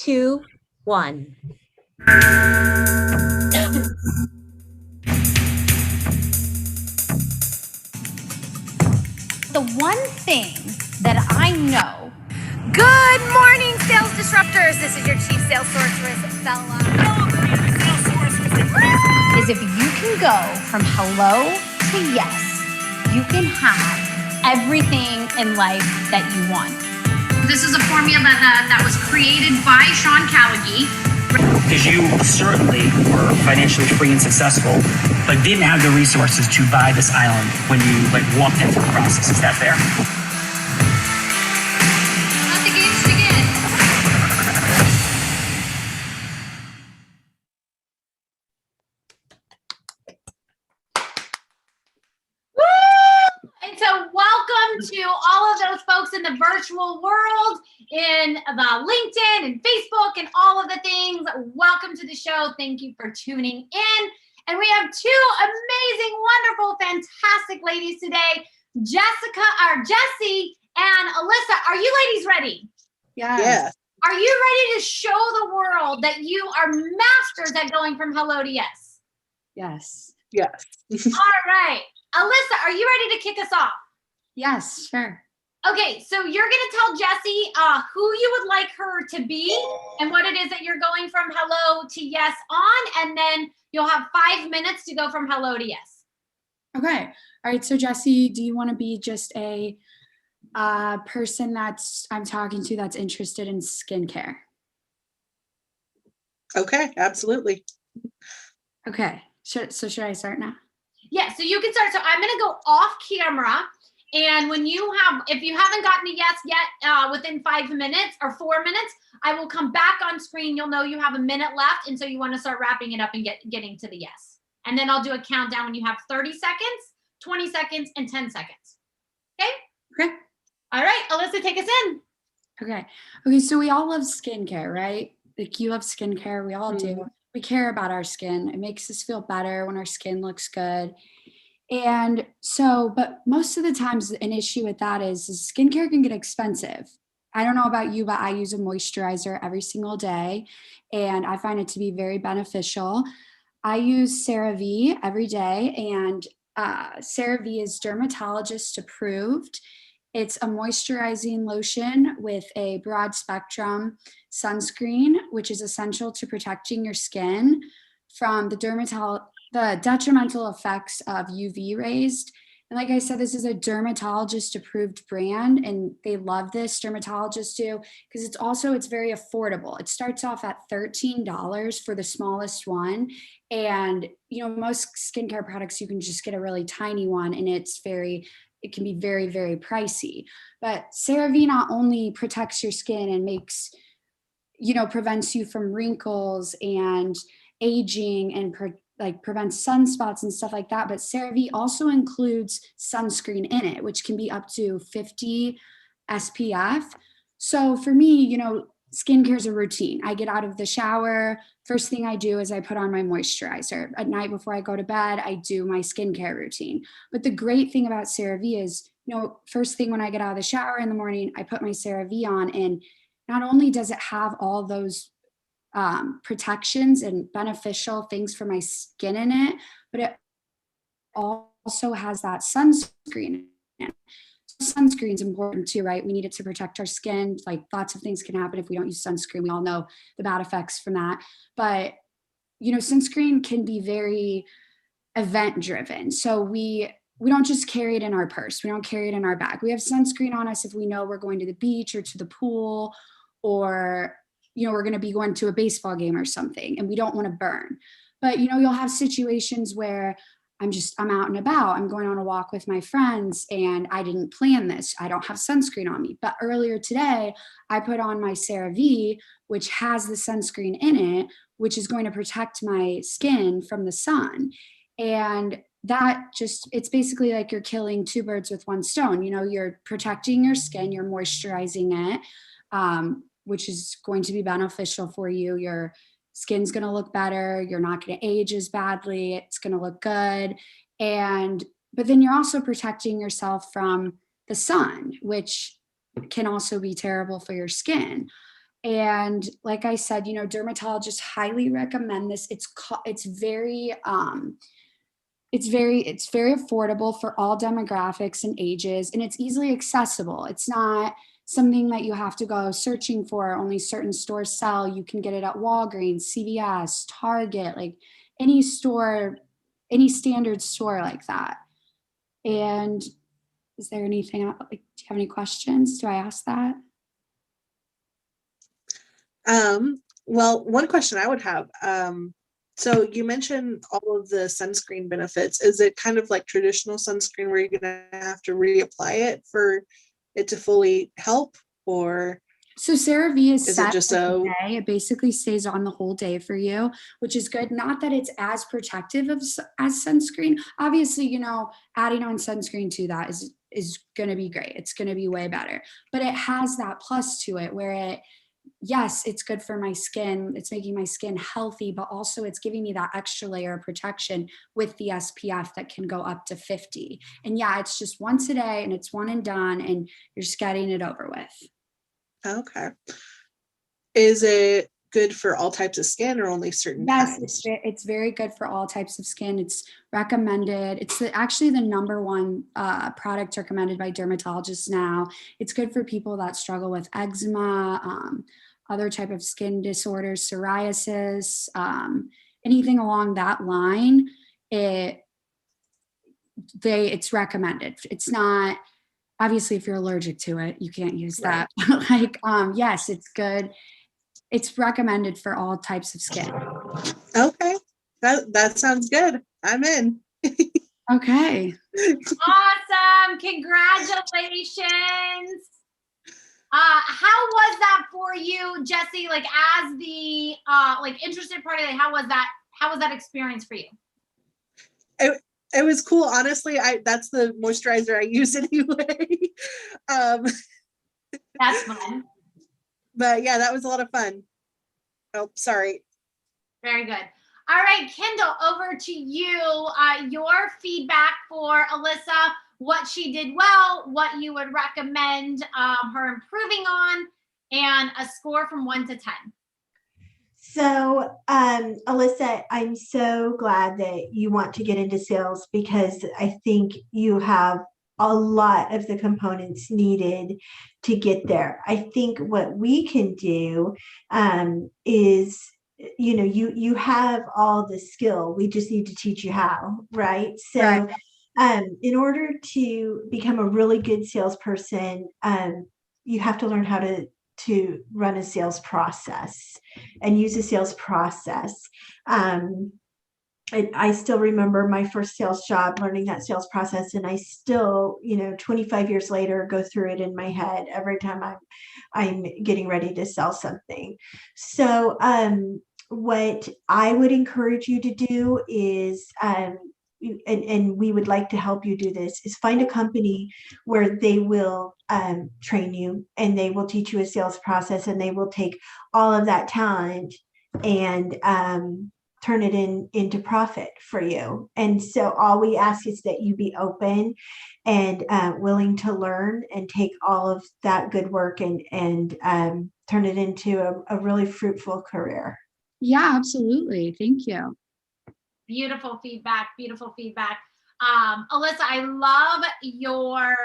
2, 1. The one thing that I know. Good morning, sales disruptors. This is your chief sales sorceress, Bella. Is if you can go from hello to yes, you can have everything in life that you want. This is a formula that was created by Sean Callaghy. Because you certainly were financially free and successful, but didn't have the resources to buy this island when you walked into the process. Is that fair? Let the games begin. And so welcome to all of those folks in the virtual world, in the LinkedIn and Facebook and all of the things. Welcome to the show. Thank you for tuning in. And we have two amazing, wonderful, fantastic ladies today, Jessie and Alyssa. Are you ladies ready? Yes. Yeah. Are you ready to show the world that you are masters at going from hello to yes? Yes. Yes. All right. Alyssa, are you ready to kick us off? Yes, sure. Okay, so you're going to tell Jessie who you would like her to be and what it is that you're going from hello to yes on, and then you'll have 5 minutes to go from hello to yes. Okay. All right. So Jessie, do you want to be just a person I'm talking to that's interested in skincare? Okay, absolutely. Okay. Should I start now? Yeah, so you can start. So I'm going to go off camera. And when if you haven't gotten a yes yet within 5 minutes or 4 minutes, I will come back on screen. You'll know you have a minute left. And so you want to start wrapping it up and getting to the yes. And then I'll do a countdown when you have 30 seconds, 20 seconds, and 10 seconds. Okay? Okay. All right, Alyssa, take us in. Okay. So we all love skincare, right? Like you love skincare. We all do. We care about our skin. It makes us feel better when our skin looks good. And so, but most of the times an issue with that is skincare can get expensive. I don't know about you, but I use a moisturizer every single day and I find it to be very beneficial. I use CeraVe every day, and CeraVe is dermatologist approved. It's a moisturizing lotion with a broad spectrum sunscreen, which is essential to protecting your skin from the detrimental effects of UV rays. And like I said, this is a dermatologist approved brand and they love this, dermatologists do, because it's very affordable. It starts off at $13 for the smallest one. And, most skincare products, you can just get a really tiny one and it can be very, very pricey. But CeraVe not only protects your skin and makes, prevents you from wrinkles and aging and prevents sunspots and stuff like that. But CeraVe also includes sunscreen in it, which can be up to 50 SPF. So for me, skincare is a routine. I get out of the shower. First thing I do is I put on my moisturizer. At night before I go to bed, I do my skincare routine. But the great thing about CeraVe is, first thing when I get out of the shower in the morning, I put my CeraVe on, and not only does it have all those protections and beneficial things for my skin in it, but it also has that sunscreen in it. Sunscreen is important too, right? We need it to protect our skin. Like lots of things can happen if we don't use sunscreen. We all know the bad effects from that. But, sunscreen can be very event driven. So we don't just carry it in our purse. We don't carry it in our bag. We have sunscreen on us if we know we're going to the beach or to the pool, or, we're going to be going to a baseball game or something and we don't want to burn. But, you'll have situations where I'm out and about. I'm going on a walk with my friends and I didn't plan this. I don't have sunscreen on me. But earlier today, I put on my CeraVe, which has the sunscreen in it, which is going to protect my skin from the sun. And it's basically like you're killing two birds with one stone. You're protecting your skin, you're moisturizing it, which is going to be beneficial for you. Your skin's going to look better. You're not going to age as badly. It's going to look good. But then you're also protecting yourself from the sun, which can also be terrible for your skin. And like I said, dermatologists highly recommend this. It's very affordable for all demographics and ages, and it's easily accessible. It's not something that you have to go searching for. Only certain stores sell. You can get it at Walgreens, CVS, Target, like any store, any standard store like that. And is there anything, do you have any questions? Do I ask that? Well, one question I would have, so you mentioned all of the sunscreen benefits. Is it kind of like traditional sunscreen where you're gonna have to reapply it for it to fully help, or So CeraVe is is set it just for the so? day. It basically stays on the whole day for you, which is good. Not that it's as protective as sunscreen. Obviously, adding on sunscreen to that is going to be great. It's going to be way better. But it has that plus to it where yes, it's good for my skin. It's making my skin healthy, but also it's giving me that extra layer of protection with the SPF that can go up to 50. And yeah, it's just once a day and it's one and done, and you're just getting it over with. Okay. Is it good for all types of skin or only certain Yes, kinds? it's very good for all types of skin. It's recommended. It's actually the number one product recommended by dermatologists now. It's good for people that struggle with eczema, other type of skin disorders, psoriasis, anything along that line. It's recommended. It's not, obviously, if you're allergic to it, you can't use that. Like, yes, it's good. It's recommended for all types of skin. Okay, that sounds good. I'm in. Okay. Awesome. Congratulations. How was that for you, Jesse? Like, as the interested party, like, how was that experience for you? It was cool. Honestly, that's the moisturizer I use anyway. That's fun. But yeah, that was a lot of fun. Oh, sorry. Very good. All right, Kendall, over to you. Your feedback for Alyssa, what she did well, what you would recommend her improving on, and a score from 1 to 10. So, Alyssa, I'm so glad that you want to get into sales, because I think you have a lot of the components needed to get there. I think what we can do is, you have all the skill. We just need to teach you how, right? So, Right. In order to become a really good salesperson, you have to learn how to run a sales process and use a sales process. I still remember my first sales job, learning that sales process, and I still, 25 years later, go through it in my head every time I'm getting ready to sell something. So, what I would encourage you to do is, and we would like to help you do this, is find a company where they will train you, and they will teach you a sales process, and they will take all of that talent and turn it into profit for you. And so all we ask is that you be open and willing to learn and take all of that good work and turn it into a really fruitful career. Yeah, absolutely. Thank you. Beautiful feedback. Beautiful feedback. Alyssa, I love your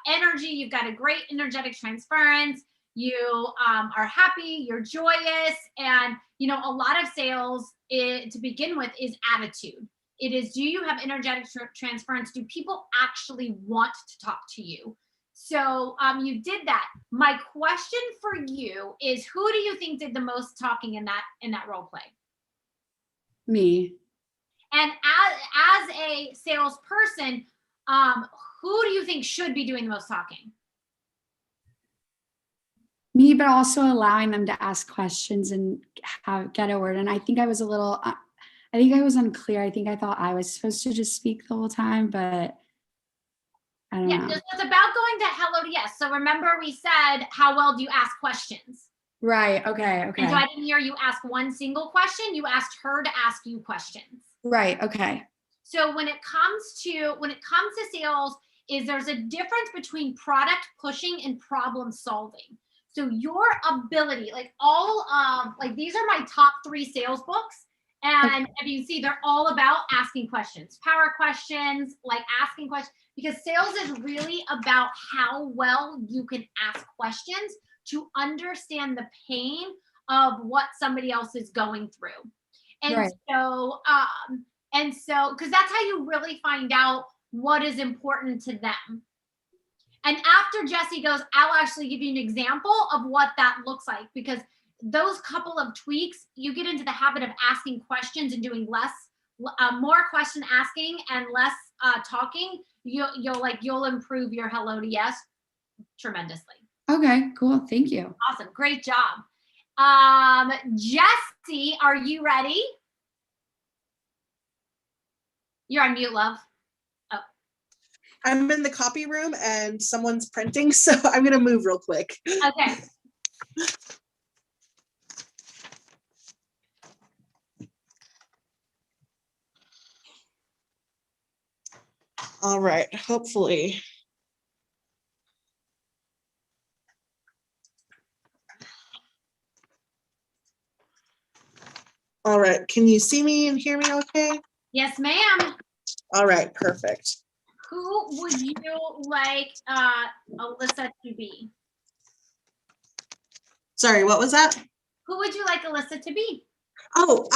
energy. You've got a great energetic transference. You are happy, you're joyous, and a lot of sales to begin with is attitude. It is, do you have energetic transference? Do people actually want to talk to you? So you did that. My question for you is, who do you think did the most talking in that role play? Me. And as a salesperson, who do you think should be doing the most talking? Me, but also allowing them to ask questions and get a word. And I think I was unclear. I think I thought I was supposed to just speak the whole time, but I don't know. It's about going to hello to yes. So remember, we said, how well do you ask questions? Right. Okay. And so I didn't hear you ask one single question. You asked her to ask you questions. Right. Okay. So when it comes to sales, there's a difference between product pushing and problem solving. So your ability, like like these are my top 3 sales books. And if you see, they're all about asking questions, power questions, like asking questions, because sales is really about how well you can ask questions to understand the pain of what somebody else is going through. And Right. so, because that's how you really find out what is important to them. And after Jesse goes, I'll actually give you an example of what that looks like, because those couple of tweaks, you get into the habit of asking questions and doing more question asking and less talking. You'll improve your hello to yes tremendously. Okay, cool. Thank you. Awesome. Great job. Jesse, are you ready? You're on mute, love. Oh. I'm in the copy room and someone's printing, so I'm going to move real quick. Okay. All right, hopefully. All right, can you see me and hear me okay? Yes, ma'am. All right, perfect. Who would you like Alyssa to be? Sorry, what was that? Who would you like Alyssa to be? Oh,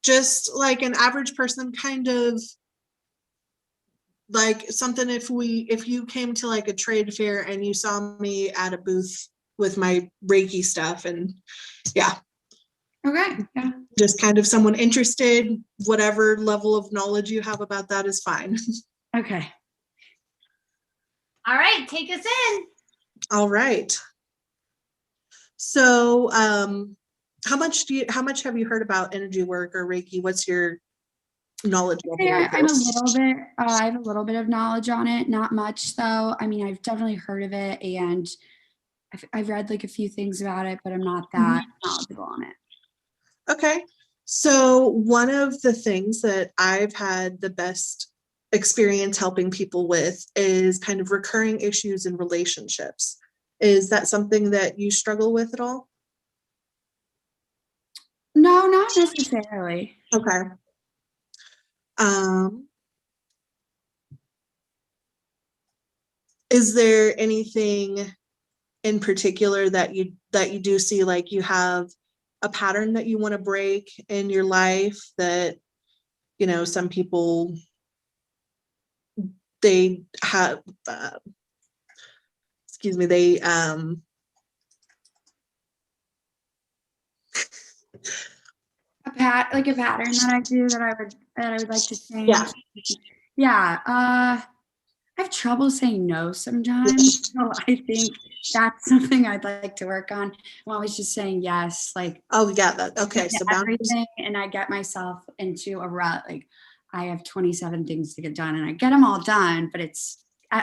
just like an average person, kind of like something if you came to like a trade fair and you saw me at a booth with my Reiki stuff, and yeah. Okay. Yeah. Just kind of someone interested, whatever level of knowledge you have about that is fine. Okay. All right, take us in. All right. So, how much have you heard about energy work or Reiki? What's your knowledge level? Yeah, I'm a little bit, I have a little bit of knowledge on it, not much though. I mean, I've definitely heard of it and I've read like a few things about it, but I'm not that knowledgeable on it. Okay. So one of the things that I've had the best experience helping people with is kind of recurring issues in relationships. Is that something that you struggle with at all? No, not necessarily. Okay. Is there anything in particular that you do see, like you have a pattern that you want to break in your life that, you know, some people, they have, excuse me, they, Like a pattern that I do that I would like to change. Yeah. Yeah. I have trouble saying no sometimes. So I think that's something I'd like to work on. I'm always just saying yes, like oh yeah, that okay. So boundaries. everything, and I get myself into a rut. Like I have 27 things to get done, and I get them all done, but it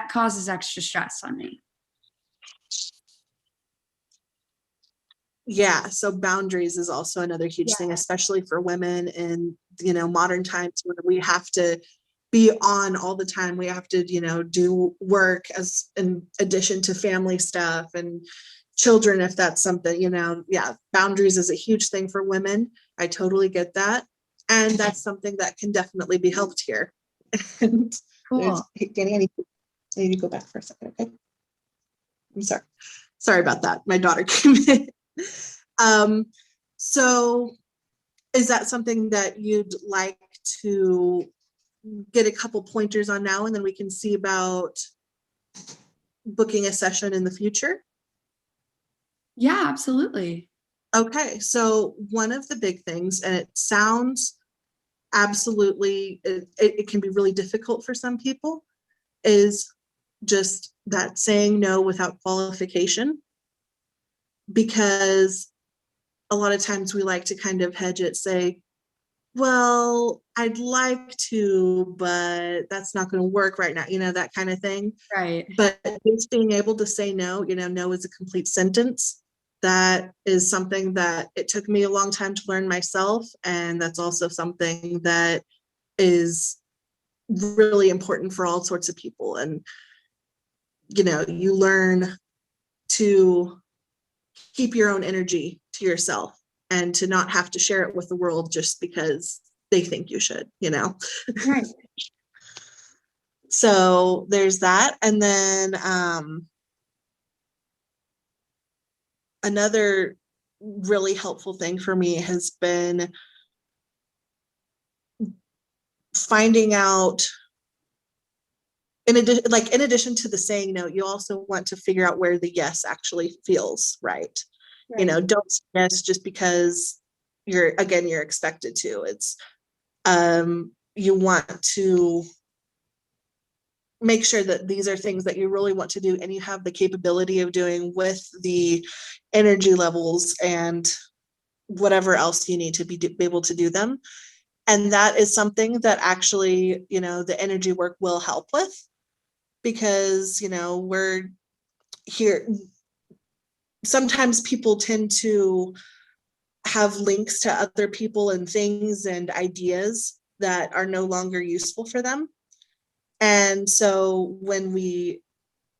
causes extra stress on me. Yeah, so boundaries is also another huge thing, especially for women in, you know, modern times where we have to be on all the time. We have to, you know, do work as in addition to family stuff and children, if that's something, you know. Yeah, boundaries is a huge thing for women. I totally get that. And that's something that can definitely be helped here. And Cool. Danny, I need to go back for a second, okay? I'm sorry. Sorry about that. My daughter came in. So is that something that you'd like to get a couple pointers on now, and then we can see about booking a session in the future? Yeah, absolutely. Okay, so one of the big things, and it sounds absolutely, it can be really difficult for some people, is just that saying no without qualification, because a lot of times we like to kind of hedge it, say, well, I'd like to, but that's not going to work right now, you know, that kind of thing. Right. But just being able to say no, you know, no is a complete sentence. That is something that it took me a long time to learn myself. And that's also something that is really important for all sorts of people. And, you know, you learn to keep your own energy to yourself and to not have to share it with the world just because they think you should, you know? Right. So there's that. And then another really helpful thing for me has been finding out, in addition to the saying no, you also want to figure out where the yes actually feels right. You know, don't say yes just because you're expected to. It's you want to make sure that these are things that you really want to do and you have the capability of doing with the energy levels and whatever else you need to be able to do them. And that is something that actually, you know, the energy work will help with, because, you know, we're here. Sometimes people tend to have links to other people and things and ideas that are no longer useful for them. And so when we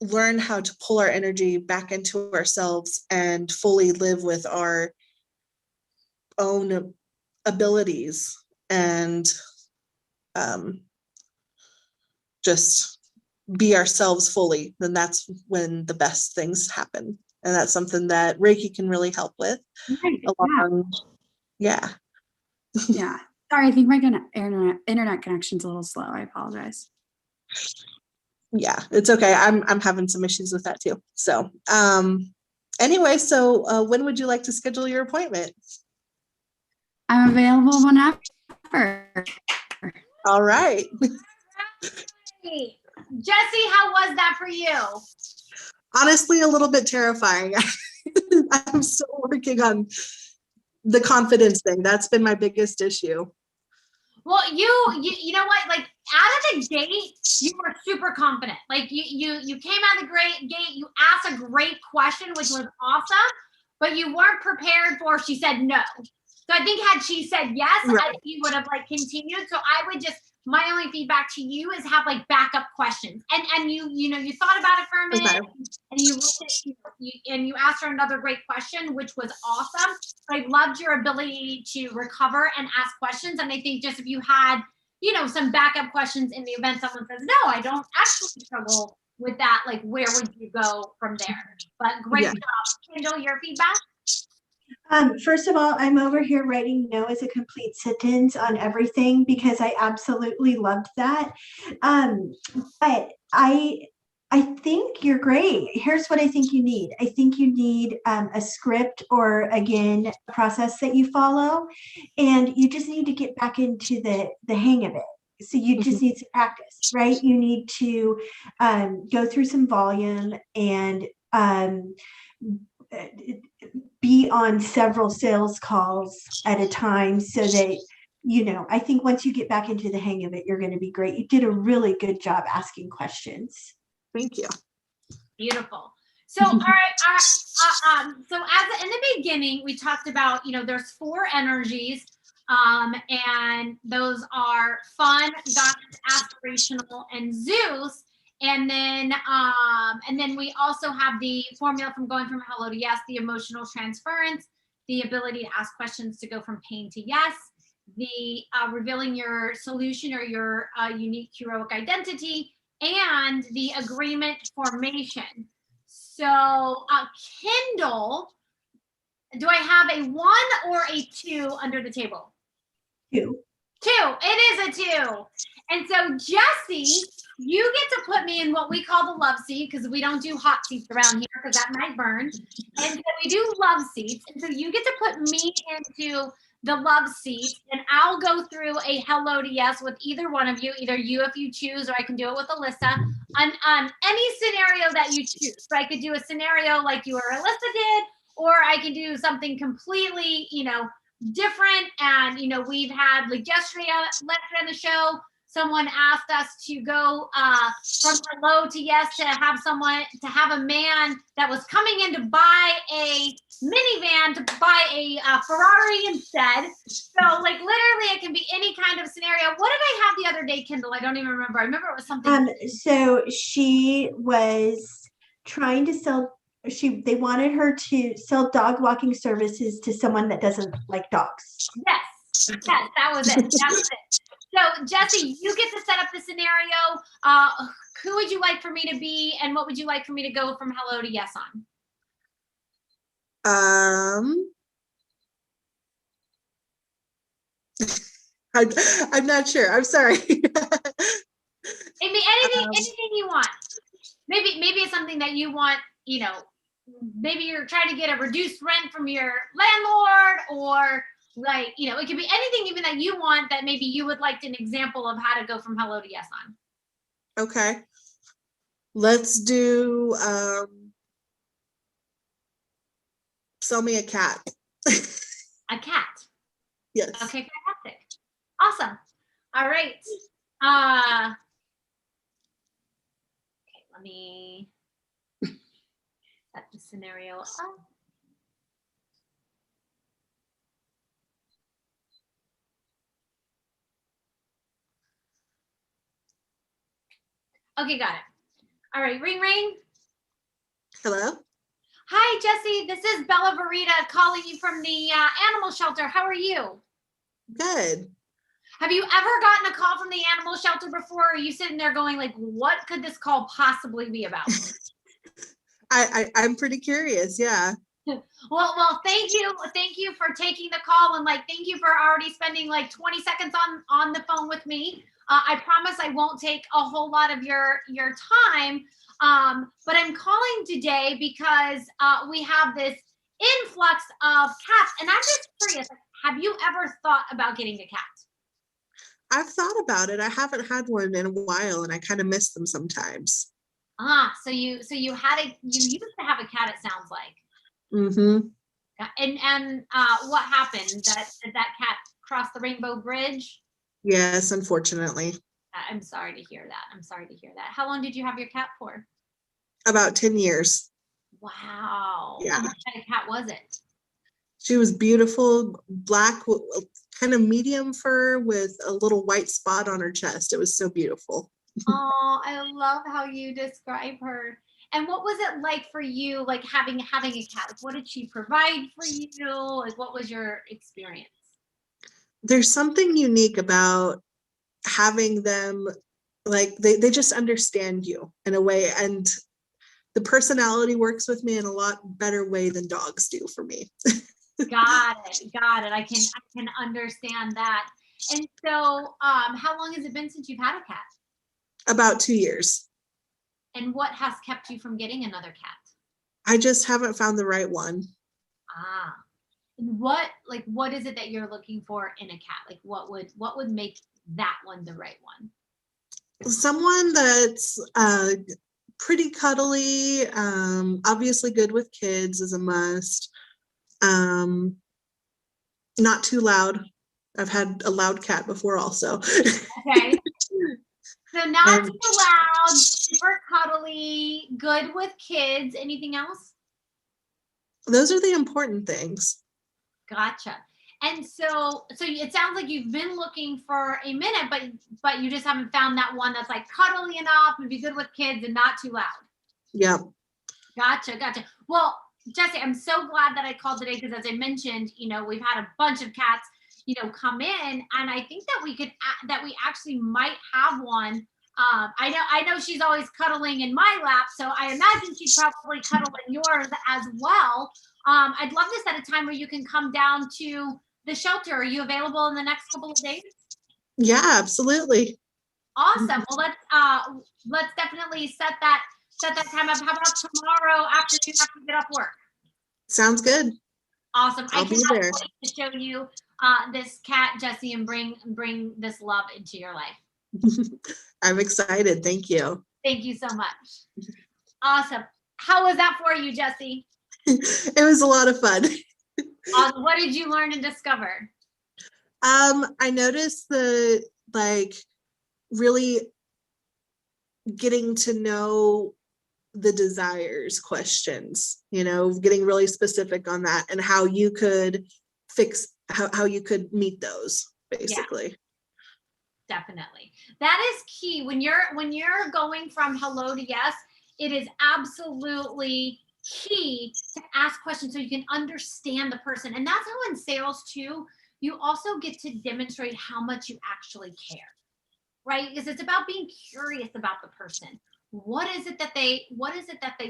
learn how to pull our energy back into ourselves and fully live with our own abilities and just be ourselves fully, then that's when the best things happen. And that's something that Reiki can really help with. Right. Yeah. Yeah. Sorry, I think my internet connection's a little slow. I apologize. Yeah, it's okay. I'm having some issues with that too. So anyway, so when would you like to schedule your appointment? I'm available whenever. All right. Hey, Jesse, how was that for you? Honestly, a little bit terrifying. I'm still working on the confidence thing. That's been my biggest issue. Well, you know what? Like out of the gate, you were super confident. Like you came out of the gate, you asked a great question, which was awesome, but you weren't prepared for. She said no. So I think had she said yes, Right. I think you would have like continued. So I would just, my only feedback to you is have like backup questions. And you know, you thought about it for a minute, Okay. and you asked her another great question, which was awesome. I loved your ability to recover and ask questions. And I think just if you had, you know, some backup questions in the event someone says, no, I don't actually struggle with that, like where would you go from there? But great job. Kendall, your feedback? First of all, I'm over here writing no as a complete sentence on everything because I absolutely loved that. But I think you're great. Here's what I think you need. I think you need a script or, again, a process that you follow, and you just need to get back into the hang of it. So you just need to practice, right? You need to go through some volume and be on several sales calls at a time so that, you know, I think once you get back into the hang of it, you're going to be great. You did a really good job asking questions. Thank you. Beautiful. So, all right. So as in the beginning, we talked about, you know, there's 4 energies, and those are fun, goddess, aspirational, and Zeus. And then we also have the formula from going from hello to yes, the emotional transference, the ability to ask questions to go from pain to yes, the revealing your solution or your unique heroic identity, and the agreement formation. So, Kindle, do I have a 1 or a 2 under the table? 2. 2. It is a 2. And so, Jesse, you get to put me in what we call the love seat, because we don't do hot seats around here because that might burn. And so we do love seats. And so you get to put me into the love seat, and I'll go through a hello to yes with either one of you, either you if you choose, or I can do it with Alyssa, on any scenario that you choose. So I could do a scenario like you or Alyssa did, or I could do something completely, you know, different. And, you know, we've had, like yesterday on the show, someone asked us to go from hello to yes to have a man that was coming in to buy a minivan to buy a Ferrari instead. So like literally it can be any kind of scenario. What did I have the other day, Kendall? I don't even remember. I remember it was something. So she was trying to sell they wanted her to sell dog walking services to someone that doesn't like dogs. Yes, that was it. That was it. So Jesse, you get to set up the scenario. Who would you like for me to be, and what would you like for me to go from hello to yes on? I'm not sure. I'm sorry. Maybe anything you want. Maybe it's something that you want, you know, maybe you're trying to get a reduced rent from your landlord, or like, you know, it could be anything even that you want that maybe you would like an example of how to go from hello to yes on. Okay. Let's do sell me a cat. A cat. Yes. Okay, fantastic. Awesome. All right. Okay, let me set the scenario up. Okay, got it. All right, ring ring. Hello. Hi, Jesse. This is Bella Verita calling you from the animal shelter. How are you? Good. Have you ever gotten a call from the animal shelter before? Or are you sitting there going like, what could this call possibly be about? I'm pretty curious. Yeah. Well, thank you for taking the call, and like, thank you for already spending like 20 seconds on the phone with me. I promise I won't take a whole lot of your time. But I'm calling today because we have this influx of cats, and I'm just curious, have you ever thought about getting a cat? I've thought about it. I haven't had one in a while, and I kind of miss them sometimes. So you used to have a cat, it sounds like. Mm-hmm. And what happened? Did that cat cross the Rainbow Bridge? Yes, unfortunately. I'm sorry to hear that. How long did you have your cat for? About 10 years. Wow. Yeah. What kind of cat was it? She was beautiful, black, kind of medium fur with a little white spot on her chest. It was so beautiful. Oh, I love how you describe her. And what was it like for you, like having a cat? Like, what did she provide for you? Like, what was your experience? There's something unique about having them, like they just understand you in a way, and the personality works with me in a lot better way than dogs do for me. Got it. I can understand that. And so, how long has it been since you've had a cat? About 2 years. And what has kept you from getting another cat? I just haven't found the right one. And what is it that you're looking for in a cat? Like, what would make that one the right one? Someone that's pretty cuddly, obviously good with kids is a must. Not too loud. I've had a loud cat before also. Okay. So not too loud, super cuddly, good with kids. Anything else? Those are the important things. Gotcha. And so it sounds like you've been looking for a minute, but you just haven't found that one that's like cuddly enough and be good with kids and not too loud. Yeah. Gotcha. Well, Jesse, I'm so glad that I called today because, as I mentioned, we've had a bunch of cats, come in, and I think that we actually might have one. I know she's always cuddling in my lap, so I imagine she's probably cuddling yours as well. I'd love to set a time where you can come down to the shelter. Are you available in the next couple of days? Yeah, absolutely. Awesome. Well, let's definitely set that time up. How about tomorrow after you have to get off work? Sounds good. Awesome. I'll be there to show you this cat, Jesse, and bring this love into your life. I'm excited. Thank you. Thank you so much. Awesome. How was that for you, Jesse? It was a lot of fun. What did you learn and discover? I noticed the really getting to know the desires questions, getting really specific on that and how you could how you could meet those, basically. Yeah, definitely. That is key when you're going from hello to yes. It is absolutely key to ask questions so you can understand the person. And that's how in sales too, you also get to demonstrate how much you actually care, right? Because it's about being curious about the person. What is it that they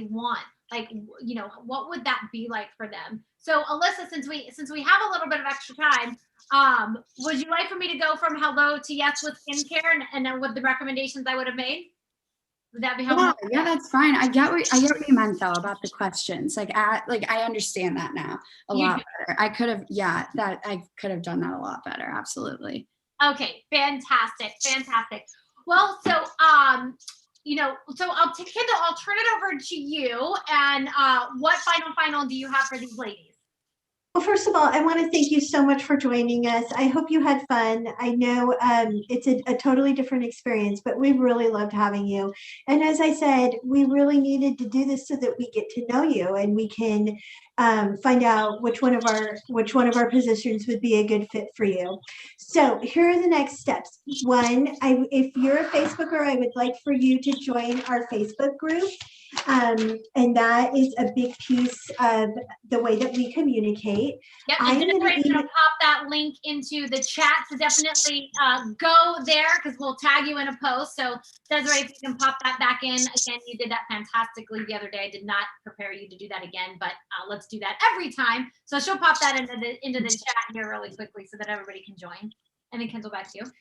want? Like, you know, what would that be like for them? So Alyssa, since we have a little bit of extra time, would you like for me to go from hello to yes with skincare and then with the recommendations I would have made? Would that be helpful? Yeah, that's fine. I get what you meant though about the questions. Like I understand that now a lot better. I could have done that a lot better. Absolutely. Okay, fantastic. Well, so you know, so Kendall, I'll turn it over to you. And what final do you have for these ladies? Well, first of all, I want to thank you so much for joining us. I hope you had fun. I know it's a totally different experience, but we really loved having you. And as I said, we really needed to do this so that we get to know you and we can find out which one of our positions would be a good fit for you. So here are the next steps. One, if you're a Facebooker, I would like for you to join our Facebook group. And that is a big piece of the way that we communicate. Yep, and Desiree's going to pop that link into the chat, so definitely go there because we'll tag you in a post. So Desiree, if you can pop that back in. Again, you did that fantastically the other day. I did not prepare you to do that again, but let's do that every time. So she'll pop that into the chat here really quickly so that everybody can join. And then Kendall, back to you.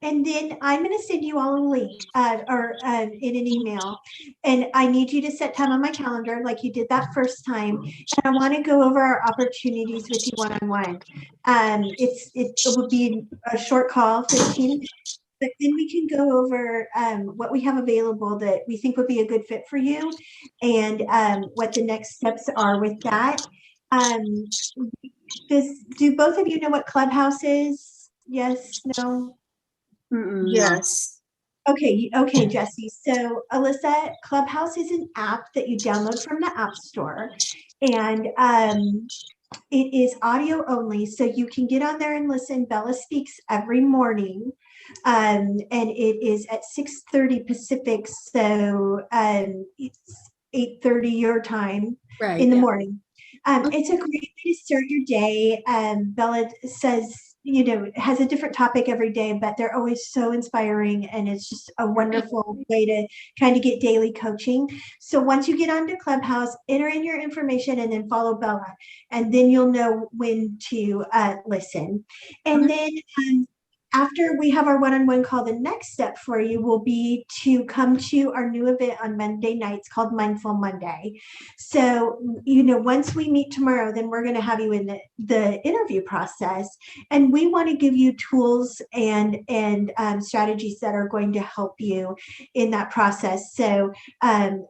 And then I'm going to send you all a link in an email. And I need you to set time on my calendar like you did that first time. And I want to go over our opportunities with you one-on-one. It will be a short call, 15 minutes. But then we can go over what we have available that we think would be a good fit for you and what the next steps are with that. Do both of you know what Clubhouse is? Yes, no? Yes. Okay, Jesse. So Alyssa, Clubhouse is an app that you download from the App Store, and it is audio only, so you can get on there and listen. Bella speaks every morning, and it is at 6:30 Pacific, so it's 8:30 your time in the morning. It's a great way to start your day. Bella says, you know, has a different topic every day, but they're always so inspiring, and it's just a wonderful way to kind of get daily coaching. So once you get onto Clubhouse, enter in your information and then follow Bella, and then you'll know when to listen. And then after we have our one-on-one call, the next step for you will be to come to our new event on Monday nights called Mindful Monday. So, you know, once we meet tomorrow, then we're going to have you in the interview process. And we want to give you tools and strategies that are going to help you in that process. So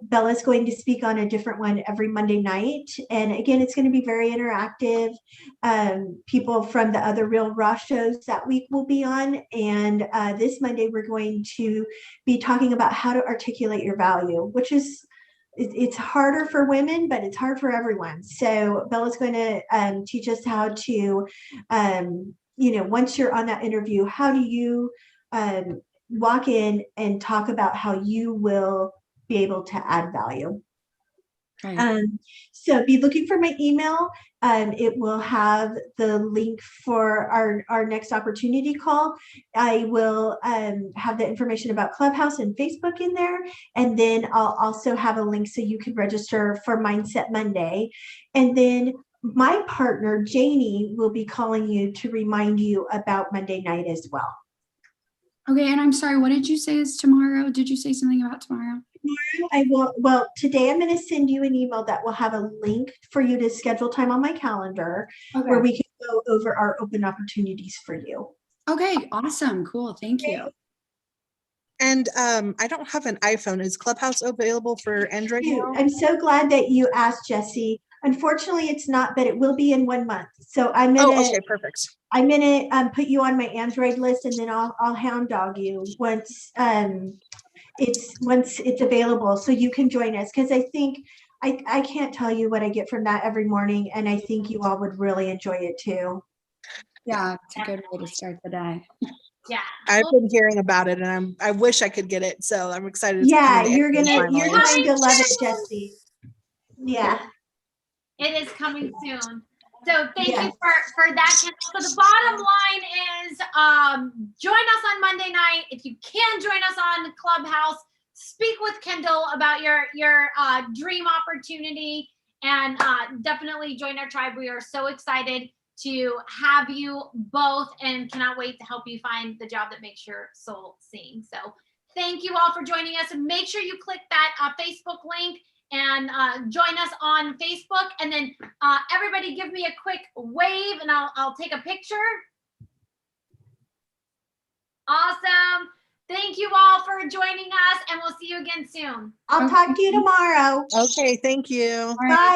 Bella's going to speak on a different one every Monday night. And again, it's going to be very interactive. People from the other Real Raw shows that week will be on, and this Monday we're going to be talking about how to articulate your value, which is it's harder for women, but it's hard for everyone. So Bella's going to teach us how to, you know, once you're on that interview, how do you walk in and talk about how you will be able to add value. Right. So be looking for my email. It will have the link for our next opportunity call. I will have the information about Clubhouse and Facebook in there. And then I'll also have a link so you can register for Mindset Monday. And then my partner, Janie, will be calling you to remind you about Monday night as well. Okay, and I'm sorry, what did you say is tomorrow? Did you say something about tomorrow? Tomorrow I will, well, today I'm going to send you an email that will have a link for you to schedule time on my calendar where we can go over our open opportunities for you. Okay, awesome, cool, thank you. And I don't have an iPhone. Is Clubhouse available for Android now? I'm so glad that you asked, Jesse. Unfortunately, it's not, but it will be in 1 month. So I'm gonna. Oh, okay, perfect. I'm gonna put you on my Android list, and then I'll hound dog you once it's available, so you can join us. Because I think I can't tell you what I get from that every morning, and I think you all would really enjoy it too. Yeah, it's a good way to start the day. Yeah, I've been hearing about it, and I wish I could get it, so I'm excited. Yeah, you're going to love it, Jesse. Yeah. It is coming soon. So thank Yes. you for that, Kendall. So the bottom line is join us on Monday night. If you can join us on Clubhouse, speak with Kendall about your dream opportunity, and definitely join our tribe. We are so excited to have you both and cannot wait to help you find the job that makes your soul sing. So thank you all for joining us, and make sure you click that Facebook link and join us on Facebook. And then everybody give me a quick wave and I'll take a picture. Awesome. Thank you all for joining us, and we'll see you again soon. I'll talk to you tomorrow. Okay, thank you. Bye.